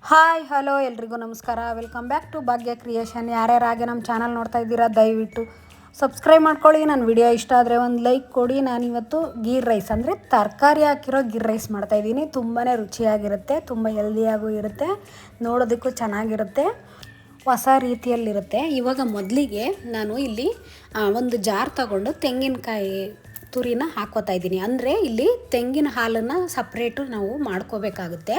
Hi hello ಎಲ್ರಿಗೂ ನಮಸ್ಕಾರ. Welcome back to Bhagya creation. ಯಾರ್ಯಾರಾಗೆ ನಮ್ಮ ಚಾನಲ್ ನೋಡ್ತಾ ಇದ್ದೀರಾ ದಯವಿಟ್ಟು ಸಬ್ಸ್ಕ್ರೈಬ್ ಮಾಡ್ಕೊಳ್ಳಿ. ನನ್ನ ವಿಡಿಯೋ ಇಷ್ಟ ಆದರೆ ಒಂದು ಲೈಕ್ ಕೊಡಿ. ನಾನಿವತ್ತು ಗೀರ್ ರೈಸ್ ಅಂದರೆ ತರಕಾರಿ ಹಾಕಿರೋ ಗೀರ್ ರೈಸ್ ಮಾಡ್ತಾಯಿದ್ದೀನಿ. ತುಂಬಾ ರುಚಿಯಾಗಿರುತ್ತೆ, ತುಂಬ ಹೆಲ್ದಿಯಾಗೂ ಇರುತ್ತೆ, ನೋಡೋದಕ್ಕೂ ಚೆನ್ನಾಗಿರುತ್ತೆ, ಹೊಸ ರೀತಿಯಲ್ಲಿರುತ್ತೆ. ಇವಾಗ ಮೊದಲಿಗೆ ನಾನು ಇಲ್ಲಿ ಒಂದು ಜಾರ್ ತಗೊಂಡು ತೆಂಗಿನಕಾಯಿ ತುರಿನ ಹಾಕ್ಕೋತಾ ಇದ್ದೀನಿ. ಅಂದರೆ ಇಲ್ಲಿ ತೆಂಗಿನ ಹಾಲನ್ನು ಸಪ್ರೇಟು ನಾವು ಮಾಡ್ಕೋಬೇಕಾಗುತ್ತೆ.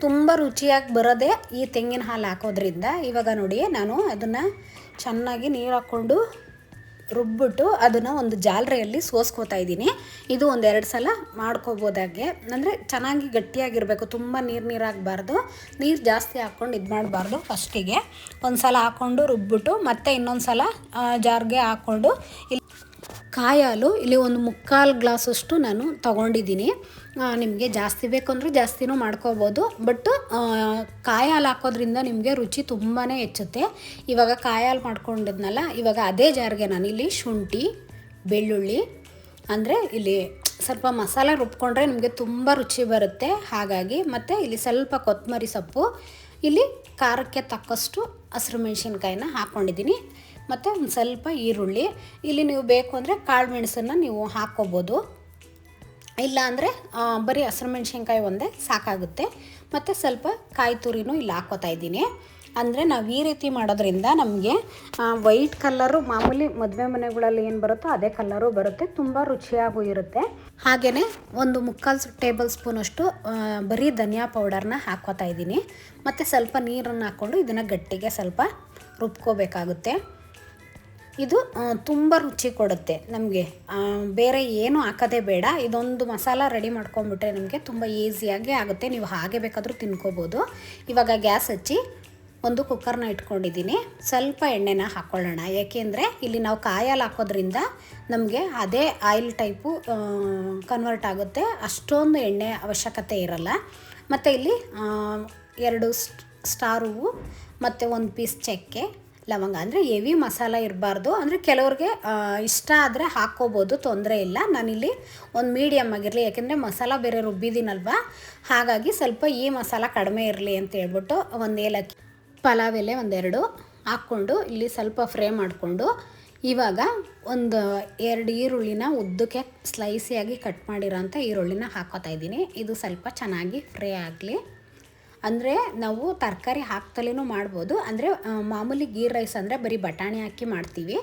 ತುಂಬ ರುಚಿಯಾಗಿ ಬರೋದೇ ಈ ತೆಂಗಿನ ಹಾಲು ಹಾಕೋದ್ರಿಂದ. ಇವಾಗ ನೋಡಿ, ನಾನು ಅದನ್ನು ಚೆನ್ನಾಗಿ ನೀರು ಹಾಕ್ಕೊಂಡು ರುಬ್ಬಿಟ್ಟು ಅದನ್ನು ಒಂದು ಜಾಲರೆಯಲ್ಲಿ ಸೋಸ್ಕೋತಾ ಇದ್ದೀನಿ. ಇದು ಒಂದೆರಡು ಸಲ ಮಾಡ್ಕೋಬೋದಾಗೆ, ಅಂದರೆ ಚೆನ್ನಾಗಿ ಗಟ್ಟಿಯಾಗಿರಬೇಕು, ತುಂಬ ನೀರಾಗಬಾರ್ದು, ನೀರು ಜಾಸ್ತಿ ಹಾಕ್ಕೊಂಡು ಇದು ಮಾಡಬಾರ್ದು. ಫಸ್ಟಿಗೆ ಒಂದು ಸಲ ಹಾಕ್ಕೊಂಡು ರುಬ್ಬಿಟ್ಟು ಮತ್ತೆ ಇನ್ನೊಂದು ಸಲ ಜಾರ್ಗೆ ಹಾಕ್ಕೊಂಡು ಕಾಯಿ ಹಾಲು ಇಲ್ಲಿ ಒಂದು 3/4 ಗ್ಲಾಸಷ್ಟು ನಾನು ತೊಗೊಂಡಿದ್ದೀನಿ. ನಿಮಗೆ ಜಾಸ್ತಿ ಬೇಕು ಅಂದರೆ ಜಾಸ್ತಿನೂ ಮಾಡ್ಕೋಬೋದು, ಬಟ್ ಕಾಯಿ ಹಾಲು ಹಾಕೋದ್ರಿಂದ ನಿಮಗೆ ರುಚಿ ತುಂಬಾ ಹೆಚ್ಚುತ್ತೆ. ಇವಾಗ ಕಾಯಿ ಹಾಲು ಮಾಡ್ಕೊಂಡಿದ್ನಲ್ಲ, ಇವಾಗ ಅದೇ ಜಾರ್ಗೆ ನಾನಿಲ್ಲಿ ಶುಂಠಿ, ಬೆಳ್ಳುಳ್ಳಿ, ಅಂದರೆ ಇಲ್ಲಿ ಸ್ವಲ್ಪ ಮಸಾಲೆ ರುಬ್ಕೊಂಡ್ರೆ ನಿಮಗೆ ತುಂಬ ರುಚಿ ಬರುತ್ತೆ. ಹಾಗಾಗಿ ಮತ್ತು ಇಲ್ಲಿ ಸ್ವಲ್ಪ ಕೊತ್ತಂಬರಿ ಸೊಪ್ಪು, ಇಲ್ಲಿ ಖಾರಕ್ಕೆ ತಕ್ಕಷ್ಟು ಹಸಿರು ಮೆಣಸಿನ್ಕಾಯಿನ ಹಾಕ್ಕೊಂಡಿದ್ದೀನಿ, ಮತ್ತು ಒಂದು ಸ್ವಲ್ಪ ಈರುಳ್ಳಿ. ಇಲ್ಲಿ ನೀವು ಬೇಕು ಅಂದರೆ ಕಾಳು ಮೆಣಸನ್ನು ನೀವು ಹಾಕ್ಕೋಬೋದು, ಇಲ್ಲ ಅಂದರೆ ಬರೀ ಹಸಿರು ಮೆಣಸಿನ್ಕಾಯಿ ಒಂದೇ ಸಾಕಾಗುತ್ತೆ. ಮತ್ತು ಸ್ವಲ್ಪ ಕಾಯಿ ತುರಿನೂ ಇಲ್ಲಿ ಹಾಕ್ಕೋತಾ ಇದ್ದೀನಿ. ಅಂದರೆ ನಾವು ಈ ರೀತಿ ಮಾಡೋದ್ರಿಂದ ನಮಗೆ ವೈಟ್ ಕಲ್ಲರು, ಮಾಮೂಲಿ ಮದುವೆ ಮನೆಗಳಲ್ಲಿ ಏನು ಬರುತ್ತೋ ಅದೇ ಕಲ್ಲರು ಬರುತ್ತೆ, ತುಂಬ ರುಚಿಯಾಗೂ ಇರುತ್ತೆ. ಹಾಗೆಯೇ ಒಂದು 3/4 ಟೇಬಲ್ ಸ್ಪೂನಷ್ಟು ಬರೀ ಧನಿಯಾ ಪೌಡರ್ನ ಹಾಕ್ಕೋತಾ ಇದ್ದೀನಿ. ಮತ್ತು ಸ್ವಲ್ಪ ನೀರನ್ನು ಹಾಕ್ಕೊಂಡು ಇದನ್ನು ಗಟ್ಟಿಗೆ ಸ್ವಲ್ಪ ರುಬ್ಕೋಬೇಕಾಗುತ್ತೆ. ಇದು ತುಂಬ ರುಚಿ ಕೊಡುತ್ತೆ ನಮಗೆ, ಬೇರೆ ಏನು ಹಾಕೋದೇ ಬೇಡ. ಇದೊಂದು ಮಸಾಲ ರೆಡಿ ಮಾಡ್ಕೊಂಬಿಟ್ರೆ ನಿಮಗೆ ತುಂಬ ಈಸಿಯಾಗಿ ಆಗುತ್ತೆ, ನೀವು ಹಾಗೆ ಬೇಕಾದರೂ ತಿನ್ಕೋಬೋದು. ಇವಾಗ ಗ್ಯಾಸ್ ಹಚ್ಚಿ ಒಂದು ಕುಕ್ಕರ್ನ ಇಟ್ಕೊಂಡಿದ್ದೀನಿ. ಸ್ವಲ್ಪ ಎಣ್ಣೆನ ಹಾಕ್ಕೊಳ್ಳೋಣ, ಏಕೆಂದರೆ ಇಲ್ಲಿ ನಾವು ಕಾಯಿ ಹಾಲು ಹಾಕೋದ್ರಿಂದ ನಮಗೆ ಅದೇ ಆಯಿಲ್ ಟೈಪು ಕನ್ವರ್ಟ್ ಆಗುತ್ತೆ, ಅಷ್ಟೊಂದು ಎಣ್ಣೆ ಅವಶ್ಯಕತೆ ಇರಲ್ಲ. ಮತ್ತು ಇಲ್ಲಿ 2 ಸ್ಟಾರ್ ಹೂವು ಮತ್ತು 1 ಪೀಸ್ ಚಕ್ಕೆ, ಲವಂಗ, ಅಂದರೆ ಹೆವಿ ಮಸಾಲ ಇರಬಾರ್ದು. ಅಂದರೆ ಕೆಲವ್ರಿಗೆ ಇಷ್ಟ ಆದರೆ ಹಾಕ್ಕೋಬೋದು, ತೊಂದರೆ ಇಲ್ಲ. ನಾನಿಲ್ಲಿ ಒಂದು ಮೀಡಿಯಮ್ ಆಗಿರಲಿ, ಯಾಕೆಂದರೆ ಮಸಾಲ ಬೇರೆ ರುಬ್ಬಿದ್ದೀನಲ್ವ, ಹಾಗಾಗಿ ಸ್ವಲ್ಪ ಈ ಮಸಾಲ ಕಡಿಮೆ ಇರಲಿ ಅಂತ ಹೇಳ್ಬಿಟ್ಟು ಒಂದು ಏಲಕ್ಕಿ, ಪಲಾವ್ ಎಲೆ 1-2 ಹಾಕ್ಕೊಂಡು ಇಲ್ಲಿ ಸ್ವಲ್ಪ ಫ್ರೈ ಮಾಡಿಕೊಂಡು, ಇವಾಗ ಒಂದು 2 ಈರುಳ್ಳಿನ ಉದ್ದಕ್ಕೆ ಸ್ಲೈಸಿಯಾಗಿ ಕಟ್ ಮಾಡಿರೋಂಥ ಈರುಳ್ಳಿನ ಹಾಕ್ಕೋತಾ ಇದ್ದೀನಿ. ಇದು ಸ್ವಲ್ಪ ಚೆನ್ನಾಗಿ ಫ್ರೈ ಆಗಲಿ. ಅಂದರೆ ನಾವು ತರಕಾರಿ ಹಾಕ್ತಲೇ ಮಾಡ್ಬೋದು. ಅಂದರೆ ಮಾಮೂಲಿ ಗೀರ್ ರೈಸ್ ಅಂದರೆ ಬರೀ ಬಟಾಣಿ ಹಾಕಿ ಮಾಡ್ತೀವಿ,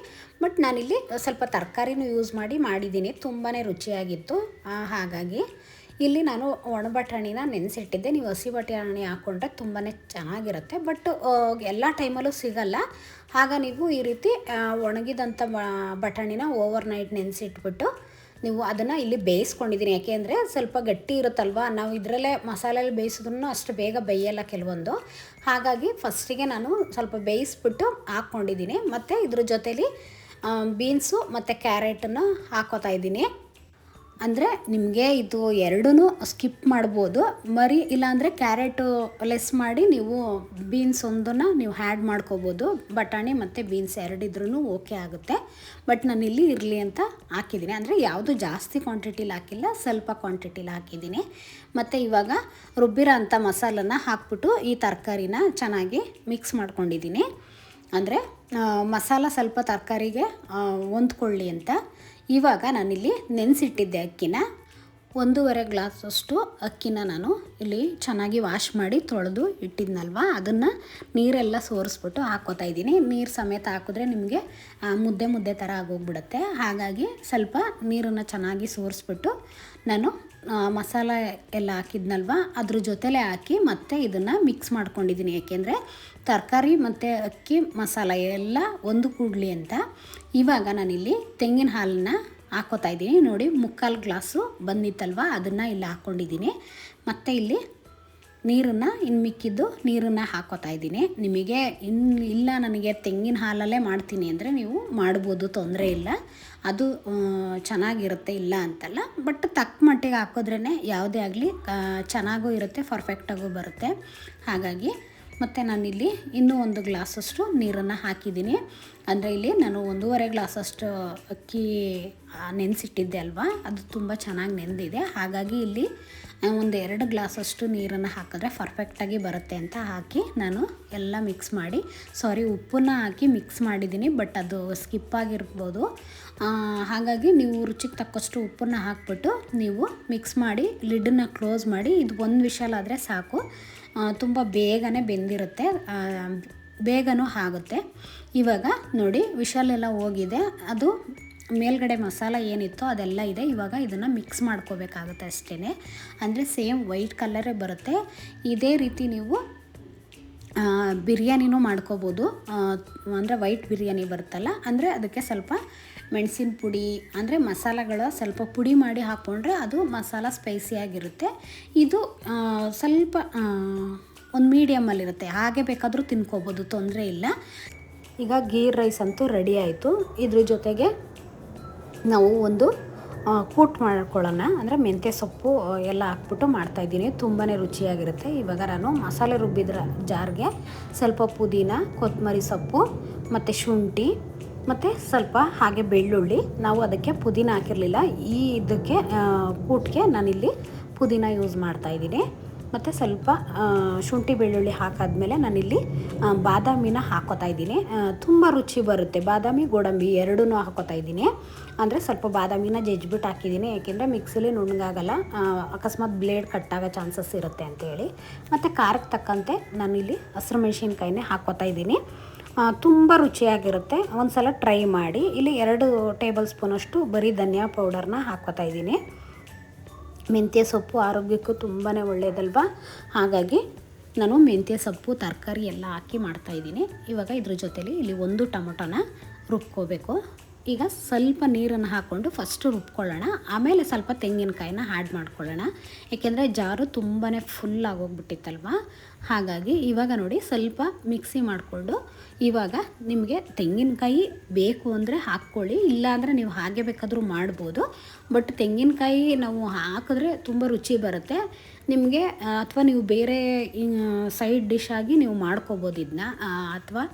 ಬಟ್ ನಾನಿಲ್ಲಿ ಸ್ವಲ್ಪ ತರಕಾರಿನೂ ಯೂಸ್ ಮಾಡಿದ್ದೀನಿ, ತುಂಬಾ ರುಚಿಯಾಗಿತ್ತು. ಹಾಗಾಗಿ ಇಲ್ಲಿ ನಾನು ಒಣ ಬಟಾಣಿನ ನೆನೆಸಿಟ್ಟಿದ್ದೆ. ನೀವು ಹಸಿ ಬಟಾಣಿ ಹಾಕ್ಕೊಂಡ್ರೆ ತುಂಬಾ ಚೆನ್ನಾಗಿರುತ್ತೆ, ಬಟ್ ಎಲ್ಲ ಟೈಮಲ್ಲೂ ಸಿಗಲ್ಲ. ಆಗ ನೀವು ಈ ರೀತಿ ಒಣಗಿದಂಥ ಬಟಾಣಿನ ಓವರ್ ನೈಟ್ ನೆನೆಸಿಟ್ಬಿಟ್ಟು ನೀವು ಅದನ್ನು ಇಲ್ಲಿ ಬೇಯಿಸ್ಕೊಂಡಿದ್ದೀನಿ. ಯಾಕೆಂದರೆ ಸ್ವಲ್ಪ ಗಟ್ಟಿ ಇರುತ್ತಲ್ವ, ನಾವು ಇದರಲ್ಲೇ ಮಸಾಲೆಯಲ್ಲಿ ಬೇಯಿಸಿದ್ರೂ ಅಷ್ಟು ಬೇಗ ಬೇಯಲ್ಲ ಕೆಲವೊಂದು. ಹಾಗಾಗಿ ಫಸ್ಟಿಗೆ ನಾನು ಸ್ವಲ್ಪ ಬೇಯಿಸ್ಬಿಟ್ಟು ಹಾಕ್ಕೊಂಡಿದ್ದೀನಿ. ಮತ್ತು ಇದ್ರ ಜೊತೇಲಿ ಬೀನ್ಸು ಮತ್ತು ಕ್ಯಾರೆಟನ್ನು ಹಾಕ್ಕೋತಾ ಇದ್ದೀನಿ. ಅಂದರೆ ನಿಮಗೆ ಇದು ಎರಡೂ ಸ್ಕಿಪ್ ಮಾಡ್ಬೋದು, ಇಲ್ಲಾಂದರೆ ಕ್ಯಾರೆಟು ಲೆಸ್ ಮಾಡಿ ನೀವು ಬೀನ್ಸ್ ಒಂದನ್ನು ನೀವು ಆ್ಯಡ್ ಮಾಡ್ಕೋಬೋದು. ಬಟಾಣಿ ಮತ್ತು ಬೀನ್ಸ್ ಎರಡಿದ್ರೂ ಓಕೆ ಆಗುತ್ತೆ, ಬಟ್ ನಾನಿಲ್ಲಿ ಇರಲಿ ಅಂತ ಹಾಕಿದ್ದೀನಿ. ಅಂದರೆ ಯಾವುದು ಜಾಸ್ತಿ ಕ್ವಾಂಟಿಟಿಲಿ ಹಾಕಿಲ್ಲ, ಸ್ವಲ್ಪ ಕ್ವಾಂಟಿಟಿಲಿ ಹಾಕಿದ್ದೀನಿ. ಮತ್ತು ಇವಾಗ ರುಬ್ಬಿರೋ ಅಂಥ ಮಸಾಲನ ಹಾಕ್ಬಿಟ್ಟು ಈ ತರಕಾರಿನ ಚೆನ್ನಾಗಿ ಮಿಕ್ಸ್ ಮಾಡ್ಕೊಂಡಿದ್ದೀನಿ. ಅಂದರೆ ಮಸಾಲ ಸ್ವಲ್ಪ ತರಕಾರಿಗೆ ಹೊಂದ್ಕೊಳ್ಳಿ ಅಂತ. ಇವಾಗ ನಾನಿಲ್ಲಿ ನೆನೆಸಿಟ್ಟಿದ್ದೆ ಅಕ್ಕಿನ, 1.5 ಗ್ಲಾಸಷ್ಟು ಅಕ್ಕಿನ ನಾನು ಇಲ್ಲಿ ಚೆನ್ನಾಗಿ ವಾಶ್ ಮಾಡಿ ತೊಳೆದು ಇಟ್ಟಿದ್ನಲ್ವ, ಅದನ್ನು ನೀರೆಲ್ಲ ಸೋರಿಸ್ಬಿಟ್ಟು ಹಾಕ್ಕೋತಾ ಇದ್ದೀನಿ. ನೀರು ಸಮೇತ ಹಾಕಿದ್ರೆ ನಿಮಗೆ ಮುದ್ದೆ ಥರ ಆಗೋಗ್ಬಿಡುತ್ತೆ. ಹಾಗಾಗಿ ಸ್ವಲ್ಪ ನೀರನ್ನು ಚೆನ್ನಾಗಿ ಸೋರಿಸ್ಬಿಟ್ಟು ನಾನು ಮಸಾಲ ಎಲ್ಲ ಹಾಕಿದ್ನಲ್ವ ಅದ್ರ ಜೊತೆಲೇ ಹಾಕಿ ಮತ್ತೆ ಇದನ್ನು ಮಿಕ್ಸ್ ಮಾಡ್ಕೊಂಡಿದ್ದೀನಿ. ಏಕೆಂದರೆ ತರಕಾರಿ ಮತ್ತು ಅಕ್ಕಿ ಮಸಾಲ ಎಲ್ಲ ಒಂದು ಕೂಡಲಿ ಅಂತ. ಇವಾಗ ನಾನಿಲ್ಲಿ ತೆಂಗಿನ ಹಾಲನ್ನ ಹಾಕ್ಕೋತಾ ಇದ್ದೀನಿ. ನೋಡಿ 3/4 ಗ್ಲಾಸು ಬಂದಿತ್ತಲ್ವ, ಅದನ್ನು ಇಲ್ಲಿ ಹಾಕ್ಕೊಂಡಿದ್ದೀನಿ. ಮತ್ತು ಇಲ್ಲಿ ಮಿಕ್ಕಿದ್ದು ನೀರನ್ನು ಹಾಕ್ಕೋತಾ ಇದ್ದೀನಿ. ನಿಮಗೆ ಇಲ್ಲ ನನಗೆ ತೆಂಗಿನ ಹಾಲಲ್ಲೇ ಮಾಡ್ತೀನಿ ಅಂದರೆ ನೀವು ಮಾಡ್ಬೋದು, ತೊಂದರೆ ಇಲ್ಲ, ಅದು ಚೆನ್ನಾಗಿರುತ್ತೆ, ಇಲ್ಲ ಅಂತಲ್ಲ. ಬಟ್ ತಕ್ಕ ಮಟ್ಟಿಗೆ ಹಾಕಿದ್ರೇ ಯಾವುದೇ ಆಗಲಿ ಚೆನ್ನಾಗೂ ಇರುತ್ತೆ, ಪರ್ಫೆಕ್ಟಾಗೂ ಬರುತ್ತೆ. ಹಾಗಾಗಿ ಮತ್ತು ನಾನಿಲ್ಲಿ ಇನ್ನೂ 1 ಗ್ಲಾಸಷ್ಟು ನೀರನ್ನು ಹಾಕಿದ್ದೀನಿ. ಅಂದರೆ ಇಲ್ಲಿ ನಾನು 1.5 ಗ್ಲಾಸಷ್ಟು ಅಕ್ಕಿ ನೆನೆಸಿಟ್ಟಿದ್ದೆ ಅಲ್ವಾ, ಅದು ತುಂಬ ಚೆನ್ನಾಗಿ ನೆಂದಿದೆ. ಹಾಗಾಗಿ ಇಲ್ಲಿ ಒಂದು 2 ಗ್ಲಾಸಷ್ಟು ನೀರನ್ನು ಹಾಕಿದ್ರೆ ಪರ್ಫೆಕ್ಟಾಗಿ ಬರುತ್ತೆ ಅಂತ ಹಾಕಿ ನಾನು ಎಲ್ಲ ಮಿಕ್ಸ್ ಮಾಡಿ, ಉಪ್ಪನ್ನು ಹಾಕಿ ಮಿಕ್ಸ್ ಮಾಡಿದ್ದೀನಿ, ಬಟ್ ಅದು ಸ್ಕಿಪ್ ಆಗಿರ್ಬೋದು. ಹಾಗಾಗಿ ನೀವು ರುಚಿಗೆ ತಕ್ಕಷ್ಟು ಉಪ್ಪನ್ನು ಹಾಕ್ಬಿಟ್ಟು ನೀವು ಮಿಕ್ಸ್ ಮಾಡಿ ಲಿಡ್ಡನ್ನು ಕ್ಲೋಸ್ ಮಾಡಿ. ಇದು 1 ವಿಷಲ್ ಆದರೆ ಸಾಕು, ತುಂಬ ಬೇಗನೆ ಬೆಂದಿರುತ್ತೆ, ಬೇಗನೂ ಆಗುತ್ತೆ. ಇವಾಗ ನೋಡಿ ವಿಷಲೆಲ್ಲ ಹೋಗಿದೆ, ಅದು ಮೇಲ್ಗಡೆ ಮಸಾಲ ಏನಿತ್ತೋ ಅದೆಲ್ಲ ಇದೆ. ಇವಾಗ ಇದನ್ನು ಮಿಕ್ಸ್ ಮಾಡ್ಕೋಬೇಕಾಗುತ್ತೆ ಅಷ್ಟೇ, ಅಂದರೆ ಸೇಮ್ ವೈಟ್ ಕಲರೇ ಬರುತ್ತೆ. ಇದೇ ರೀತಿ ನೀವು ಬಿರಿಯಾನಿನೂ ಮಾಡ್ಕೋಬೋದು. ಅಂದರೆ ವೈಟ್ ಬಿರಿಯಾನಿ ಬರುತ್ತಲ್ಲ, ಅಂದರೆ ಅದಕ್ಕೆ ಸ್ವಲ್ಪ ಮೆಣಸಿನ ಪುಡಿ ಅಂದರೆ ಮಸಾಲೆಗಳು ಸ್ವಲ್ಪ ಪುಡಿ ಮಾಡಿ ಹಾಕ್ಕೊಂಡ್ರೆ ಅದು ಮಸಾಲ ಸ್ಪೈಸಿಯಾಗಿರುತ್ತೆ. ಇದು ಸ್ವಲ್ಪ ಒಂದು ಮೀಡಿಯಮಲ್ಲಿರುತ್ತೆ, ಹಾಗೆ ಬೇಕಾದರೂ ತಿನ್ಕೋಬೋದು, ತೊಂದರೆ ಇಲ್ಲ. ಈಗ ಗೀರ್ ರೈಸ್ ಅಂತೂ ರೆಡಿ ಆಯಿತು. ಇದ್ರ ಜೊತೆಗೆ ನಾವು ಒಂದು ಕೂಟ್ ಮಾಡ್ಕೊಳ್ಳೋಣ, ಅಂದರೆ ಮೆಂತ್ಯ ಸೊಪ್ಪು ಎಲ್ಲ ಹಾಕ್ಬಿಟ್ಟು ಮಾಡ್ತಾಯಿದ್ದೀನಿ, ತುಂಬಾ ರುಚಿಯಾಗಿರುತ್ತೆ. ಇವಾಗ ನಾನು ಮಸಾಲೆ ರುಬ್ಬಿದ್ರ ಜಾರ್ಗೆ ಸ್ವಲ್ಪ ಪುದೀನ, ಕೊತ್ತಂಬರಿ ಸೊಪ್ಪು ಮತ್ತು ಶುಂಠಿ ಮತ್ತು ಸ್ವಲ್ಪ ಹಾಗೆ ಬೆಳ್ಳುಳ್ಳಿ, ನಾವು ಅದಕ್ಕೆ ಪುದೀನ ಹಾಕಿರಲಿಲ್ಲ, ಇದಕ್ಕೆ ಕೂಟ್ಗೆ ನಾನಿಲ್ಲಿ ಪುದೀನ ಯೂಸ್ ಮಾಡ್ತಾಯಿದ್ದೀನಿ. ಮತ್ತು ಸ್ವಲ್ಪ ಶುಂಠಿ ಬೆಳ್ಳುಳ್ಳಿ ಹಾಕಾದ್ಮೇಲೆ ನಾನಿಲ್ಲಿ ಬಾದಾಮಿನ ಹಾಕ್ಕೋತಾ ಇದ್ದೀನಿ. ತುಂಬ ರುಚಿ ಬರುತ್ತೆ, ಬಾದಾಮಿ ಗೋಡಂಬಿ ಎರಡೂ ಹಾಕ್ಕೋತಾ ಇದ್ದೀನಿ. ಅಂದರೆ ಸ್ವಲ್ಪ ಬಾದಾಮಿನ ಜಜ್ಜಿಬಿಟ್ಟು ಹಾಕಿದ್ದೀನಿ, ಯಾಕೆಂದರೆ ಮಿಕ್ಸಿಲಿ ನುಣ್ಣಗಾಗಲ್ಲ, ಅಕಸ್ಮಾತ್ ಬ್ಲೇಡ್ ಕಟ್ಟಾಗೋ ಚಾನ್ಸಸ್ ಇರುತ್ತೆ ಅಂತೇಳಿ. ಮತ್ತು ಖಾರಕ್ಕೆ ತಕ್ಕಂತೆ ನಾನಿಲ್ಲಿ ಹಸಿರು ಮೆಣಸಿನ್ಕಾಯಿನೇ ಹಾಕ್ಕೋತಾ ಇದ್ದೀನಿ. ತುಂಬ ರುಚಿಯಾಗಿರುತ್ತೆ, ಒಂದು ಸಲ ಟ್ರೈ ಮಾಡಿ. ಇಲ್ಲಿ 2 ಟೇಬಲ್ ಸ್ಪೂನಷ್ಟು ಬರೀ ಧನಿಯಾ ಪೌಡರ್ನ ಹಾಕ್ಕೋತಾ ಇದ್ದೀನಿ. ಮೆಂತ್ಯ ಸೊಪ್ಪು ಆರೋಗ್ಯಕ್ಕೂ ತುಂಬಾ ಒಳ್ಳೆಯದಲ್ವ, ಹಾಗಾಗಿ ನಾನು ಮೆಂತ್ಯ ಸೊಪ್ಪು ತರಕಾರಿ ಎಲ್ಲ ಹಾಕಿ ಮಾಡ್ತಾಯಿದ್ದೀನಿ. ಇವಾಗ ಇದ್ರ ಜೊತೆಲಿ ಇಲ್ಲಿ 1 ಟೊಮೊಟೊನ ರುಬ್ಕೋಬೇಕು. ಈಗ ಸ್ವಲ್ಪ ನೀರನ್ನು ಹಾಕ್ಕೊಂಡು ಫಸ್ಟು ರುಬ್ಕೊಳ್ಳೋಣ, ಆಮೇಲೆ ಸ್ವಲ್ಪ ತೆಂಗಿನಕಾಯಿನ ಆ್ಯಡ್ ಮಾಡ್ಕೊಳ್ಳೋಣ, ಏಕೆಂದರೆ ಜಾರು ತುಂಬಾ ಫುಲ್ ಆಗೋಗ್ಬಿಟ್ಟಿತ್ತಲ್ವ. ಹಾಗಾಗಿ ಇವಾಗ ನೋಡಿ ಸ್ವಲ್ಪ ಮಿಕ್ಸಿ ಮಾಡಿಕೊಂಡು, ಇವಾಗ ನಿಮಗೆ ತೆಂಗಿನಕಾಯಿ ಬೇಕು ಅಂದರೆ ಹಾಕ್ಕೊಳ್ಳಿ, ಇಲ್ಲಾಂದರೆ ನೀವು ಹಾಗೆ ಬೇಕಾದರೂ ಮಾಡ್ಬೋದು. ಬಟ್ ತೆಂಗಿನಕಾಯಿ ನಾವು ಹಾಕಿದ್ರೆ ತುಂಬ ರುಚಿ ಬರುತ್ತೆ ನಿಮಗೆ, ಅಥವಾ ನೀವು ಬೇರೆ ಸೈಡ್ ಡಿಶ್ ಆಗಿ ನೀವು ಮಾಡ್ಕೋಬೋದು ಇದನ್ನ, ಅಥವಾ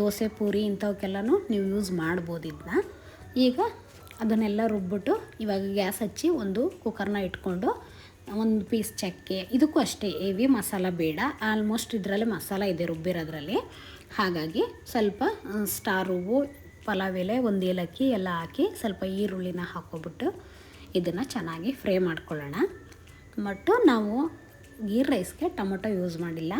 ದೋಸೆ ಪೂರಿ ಇಂಥವಕ್ಕೆಲ್ಲನೂ ನೀವು ಯೂಸ್ ಮಾಡ್ಬೋದು ಇದನ್ನ. ಈಗ ಅದನ್ನೆಲ್ಲ ರುಬ್ಬಿಟ್ಟು ಇವಾಗ ಗ್ಯಾಸ್ ಹಚ್ಚಿ ಒಂದು ಕುಕ್ಕರ್ನ ಇಟ್ಕೊಂಡು 1 ಪೀಸ್ ಚಕ್ಕೆ, ಇದಕ್ಕೂ ಅಷ್ಟೇ ಹೆವಿ ಮಸಾಲ ಬೇಡ, ಆಲ್ಮೋಸ್ಟ್ ಇದರಲ್ಲಿ ಮಸಾಲ ಇದೆ ರುಬ್ಬಿರೋದ್ರಲ್ಲಿ. ಹಾಗಾಗಿ ಸ್ವಲ್ಪ ಸ್ಟಾರ್ ಹೂವು, ಪಲಾವ್ ಎಲೆ, 1 ಏಲಕ್ಕಿ ಎಲ್ಲ ಹಾಕಿ ಸ್ವಲ್ಪ ಈರುಳ್ಳಿನ ಹಾಕ್ಕೊಬಿಟ್ಟು ಇದನ್ನು ಚೆನ್ನಾಗಿ ಫ್ರೈ ಮಾಡ್ಕೊಳ್ಳೋಣ. ಮತ್ತು ನಾವು ಗೀರ್ ರೈಸ್ಗೆ ಟೊಮೊಟೊ ಯೂಸ್ ಮಾಡಿಲ್ಲ,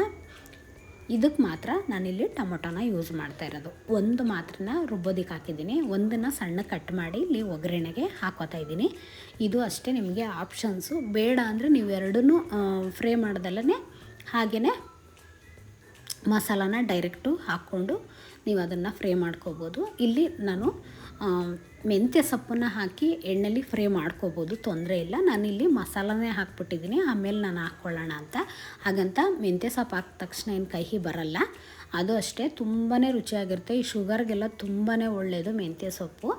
ಇದಕ್ಕೆ ಮಾತ್ರ ನಾನಿಲ್ಲಿ ಟೊಮೊಟೊನ ಯೂಸ್ ಮಾಡ್ತಾ ಇರೋದು. 1 ಮಾತ್ರನ ರುಬ್ಬೋದಕ್ಕೆ ಹಾಕಿದ್ದೀನಿ, 1ನ್ನು ಸಣ್ಣ ಕಟ್ ಮಾಡಿ ಇಲ್ಲಿ ಒಗ್ಗರಣೆಗೆ ಹಾಕೋತಾ ಇದ್ದೀನಿ. ಇದು ಅಷ್ಟೇ ನಿಮಗೆ ಆಪ್ಷನ್ಸು, ಬೇಡ ಅಂದರೆ ನೀವು 2 ಫ್ರೈ ಮಾಡ್ದಲ್ಲೇ ಹಾಗೆಯೇ ಮಸಾಲಾನ ಡೈರೆಕ್ಟು ಹಾಕ್ಕೊಂಡು ನೀವು ಅದನ್ನು ಫ್ರೈ ಮಾಡ್ಕೋಬೋದು. ಇಲ್ಲಿ ನಾನು ಮೆಂತ್ಯ ಸೊಪ್ಪನ್ನು ಹಾಕಿ ಎಣ್ಣೆಲಿ ಫ್ರೈ ಮಾಡ್ಕೋಬೋದು, ತೊಂದರೆ ಇಲ್ಲ. ನಾನಿಲ್ಲಿ ಮಸಾಲನೇ ಹಾಕ್ಬಿಟ್ಟಿದ್ದೀನಿ, ಆಮೇಲೆ ನಾನು ಹಾಕ್ಕೊಳ್ಳೋಣ ಅಂತ. ಹಾಗಂತ ಮೆಂತ್ಯ ಸೊಪ್ಪು ಹಾಕಿದ ತಕ್ಷಣ ಏನು ಕಹಿ ಬರಲ್ಲ, ಅದು ಅಷ್ಟೇ ತುಂಬಾ ರುಚಿಯಾಗಿರುತ್ತೆ. ಈ ಶುಗರ್ಗೆಲ್ಲ ತುಂಬಾ ಒಳ್ಳೆಯದು ಮೆಂತ್ಯ ಸೊಪ್ಪು.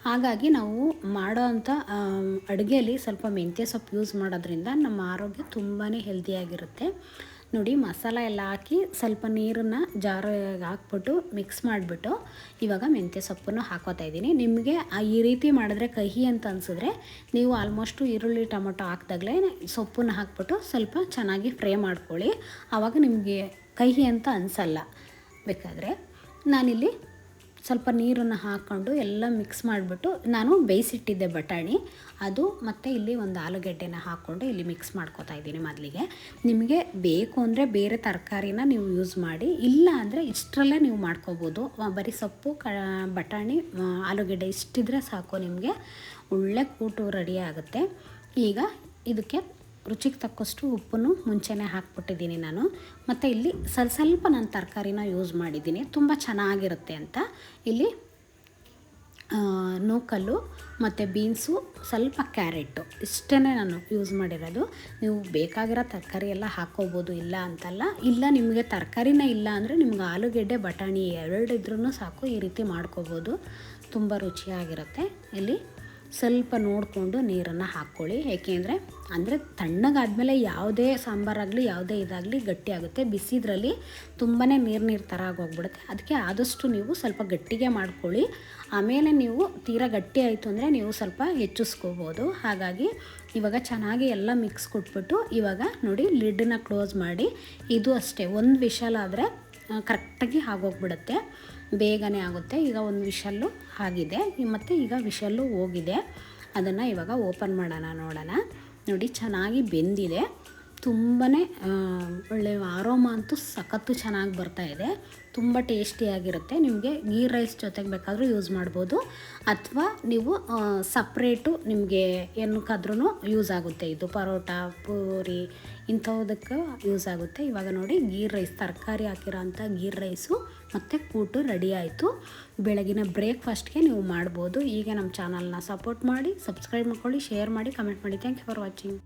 ಹಾಗಾಗಿ ನಾವು ಮಾಡೋ ಅಂಥ ಅಡುಗೆಯಲ್ಲಿ ಸ್ವಲ್ಪ ಮೆಂತ್ಯ ಸೊಪ್ಪು ಯೂಸ್ ಮಾಡೋದ್ರಿಂದ ನಮ್ಮ ಆರೋಗ್ಯ ತುಂಬಾ ಹೆಲ್ದಿಯಾಗಿರುತ್ತೆ. ನೋಡಿ ಮಸಾಲ ಎಲ್ಲ ಹಾಕಿ ಸ್ವಲ್ಪ ನೀರನ್ನು ಜಾರಿಗೆ ಹಾಕ್ಬಿಟ್ಟು ಮಿಕ್ಸ್ ಮಾಡಿಬಿಟ್ಟು ಇವಾಗ ಮೆಂತ್ಯ ಸೊಪ್ಪನ್ನು ಹಾಕೋತಾ ಇದ್ದೀನಿ. ನಿಮಗೆ ಈ ರೀತಿ ಮಾಡಿದ್ರೆ ಕಹಿ ಅಂತ ಅನಿಸಿದ್ರೆ ನೀವು ಆಲ್ಮೋಸ್ಟು ಈರುಳ್ಳಿ ಟೊಮೊಟೊ ಹಾಕಿದಾಗಲೇ ಸೊಪ್ಪನ್ನು ಹಾಕ್ಬಿಟ್ಟು ಸ್ವಲ್ಪ ಚೆನ್ನಾಗಿ ಫ್ರೈ ಮಾಡ್ಕೊಳ್ಳಿ, ಆವಾಗ ನಿಮಗೆ ಕಹಿ ಅಂತ ಅನಿಸಲ್ಲ. ಬೇಕಾದರೆ ನಾನಿಲ್ಲಿ ಸ್ವಲ್ಪ ನೀರನ್ನು ಹಾಕ್ಕೊಂಡು ಎಲ್ಲ ಮಿಕ್ಸ್ ಮಾಡಿಬಿಟ್ಟು ನಾನು ಬೇಯಿಸಿಟ್ಟಿದ್ದೆ ಬಟಾಣಿ, ಅದು ಮತ್ತು ಇಲ್ಲಿ 1 ಆಲೂಗೆಡ್ಡೆನ ಹಾಕ್ಕೊಂಡು ಇಲ್ಲಿ ಮಿಕ್ಸ್ ಮಾಡ್ಕೊತಾ ಇದ್ದೀನಿ. ಮೊದಲಿಗೆ ನಿಮಗೆ ಬೇಕು ಅಂದರೆ ಬೇರೆ ತರಕಾರಿನ ನೀವು ಯೂಸ್ ಮಾಡಿ, ಇಲ್ಲ ಅಂದರೆ ಇಷ್ಟರಲ್ಲೇ ನೀವು ಮಾಡ್ಕೋಬೋದು. ಬರೀ ಸೊಪ್ಪು, ಬಟಾಣಿ, ಆಲೂಗೆಡ್ಡೆ ಇಷ್ಟಿದ್ರೆ ಸಾಕು, ನಿಮಗೆ ಒಳ್ಳೆ ಕೂಟು ರೆಡಿ ಆಗುತ್ತೆ. ಈಗ ಇದಕ್ಕೆ ರುಚಿಗೆ ತಕ್ಕಷ್ಟು ಉಪ್ಪನ್ನು ಮುಂಚೆನೇ ಹಾಕ್ಬಿಟ್ಟಿದ್ದೀನಿ ನಾನು. ಮತ್ತು ಇಲ್ಲಿ ಸ್ವಲ್ಪ ನಾನು ತರಕಾರಿನ ಯೂಸ್ ಮಾಡಿದ್ದೀನಿ, ತುಂಬ ಚೆನ್ನಾಗಿರುತ್ತೆ ಅಂತ. ಇಲ್ಲಿ ನೂಕಲ್ಲು ಮತ್ತು ಬೀನ್ಸು, ಸ್ವಲ್ಪ ಕ್ಯಾರೆಟು, ಇಷ್ಟೇ ನಾನು ಯೂಸ್ ಮಾಡಿರೋದು. ನೀವು ಬೇಕಾಗಿರೋ ತರಕಾರಿ ಎಲ್ಲ ಹಾಕ್ಕೋಬೋದು, ಇಲ್ಲ ಅಂತಲ್ಲ. ಇಲ್ಲ ನಿಮಗೆ ತರಕಾರಿನೇ ಇಲ್ಲ ಅಂದರೆ ನಿಮ್ಗೆ ಆಲೂಗೆಡ್ಡೆ ಬಟಾಣಿ 2 ಇದ್ರೂ ಸಾಕು, ಈ ರೀತಿ ಮಾಡ್ಕೋಬೋದು, ತುಂಬ ರುಚಿಯಾಗಿರುತ್ತೆ. ಇಲ್ಲಿ ಸ್ವಲ್ಪ ನೋಡಿಕೊಂಡು ನೀರನ್ನು ಹಾಕ್ಕೊಳ್ಳಿ. ಏಕೆಂದರೆ ಅಂದರೆ ತಣ್ಣಗಾದ್ಮೇಲೆ ಯಾವುದೇ ಸಾಂಬಾರಾಗಲಿ ಯಾವುದೇ ಇದಾಗಲಿ ಗಟ್ಟಿ ಆಗುತ್ತೆ. ಬಿಸಿದ್ರಲ್ಲಿ ತುಂಬಾ ನೀರು ಥರ ಆಗೋಗ್ಬಿಡುತ್ತೆ. ಅದಕ್ಕೆ ಆದಷ್ಟು ನೀವು ಸ್ವಲ್ಪ ಗಟ್ಟಿಗೆ ಮಾಡ್ಕೊಳ್ಳಿ. ಆಮೇಲೆ ನೀವು ತೀರಾ ಗಟ್ಟಿ ಆಯಿತು ಅಂದರೆ ನೀವು ಸ್ವಲ್ಪ ಹೆಚ್ಚಿಸ್ಕೋಬೋದು. ಹಾಗಾಗಿ ಇವಾಗ ಚೆನ್ನಾಗಿ ಎಲ್ಲ ಮಿಕ್ಸ್ ಕೊಟ್ಬಿಟ್ಟು ಇವಾಗ ನೋಡಿ ಲಿಡ್ಡನ್ನ ಕ್ಲೋಸ್ ಮಾಡಿ. ಇದು ಅಷ್ಟೇ, ಒಂದು ವಿಷಲ್ ಆದರೆ ಕರೆಕ್ಟಾಗಿ ಆಗೋಗ್ಬಿಡುತ್ತೆ, ಬೇಗನೆ ಆಗುತ್ತೆ. ಈಗ ಒಂದು ವಿಷಲ್ಲು ಆಗಿದೆ, ಮತ್ತು ಈಗ ವಿಷಲ್ಲು ಹೋಗಿದೆ. ಅದನ್ನು ಇವಾಗ ಓಪನ್ ಮಾಡೋಣ, ನೋಡೋಣ. ನೋಡಿ ಚೆನ್ನಾಗಿ ಬೆಂದಿದೆ. ತುಂಬಾ ಒಳ್ಳೆಯ ಆರೋಮ ಅಂತೂ ಸಖತ್ತು ಚೆನ್ನಾಗಿ ಬರ್ತಾಯಿದೆ. ತುಂಬ ಟೇಸ್ಟಿಯಾಗಿರುತ್ತೆ. ನಿಮಗೆ ಗೀ ರೈಸ್ ಜೊತೆಗೆ ಬೇಕಾದರೂ ಯೂಸ್ ಮಾಡ್ಬೋದು, ಅಥವಾ ನೀವು ಸಪ್ರೇಟು ನಿಮಗೆ ಏನಕ್ಕಾದ್ರೂ ಯೂಸ್ ಆಗುತ್ತೆ. ಇದು ಪರೋಟ, ಪೂರಿ ಇಂಥವುದಕ್ಕೆ ಯೂಸ್ ಆಗುತ್ತೆ. ಇವಾಗ ನೋಡಿ ಗೀ ರೈಸ್, ತರಕಾರಿ ಹಾಕಿರೋ ಅಂಥ ಗೀ ರೈಸು ಮತ್ತು ಕೂಟು ರೆಡಿ ಆಯಿತು. ಬೆಳಗಿನ ಬ್ರೇಕ್ಫಾಸ್ಟ್ಗೆ ನೀವು ಮಾಡ್ಬೋದು. ಹೀಗೆ ನಮ್ಮ ಚಾನಲ್ನ ಸಪೋರ್ಟ್ ಮಾಡಿ, ಸಬ್ಸ್ಕ್ರೈಬ್ ಮಾಡ್ಕೊಳ್ಳಿ, ಶೇರ್ ಮಾಡಿ, ಕಮೆಂಟ್ ಮಾಡಿ. Thank you for watching.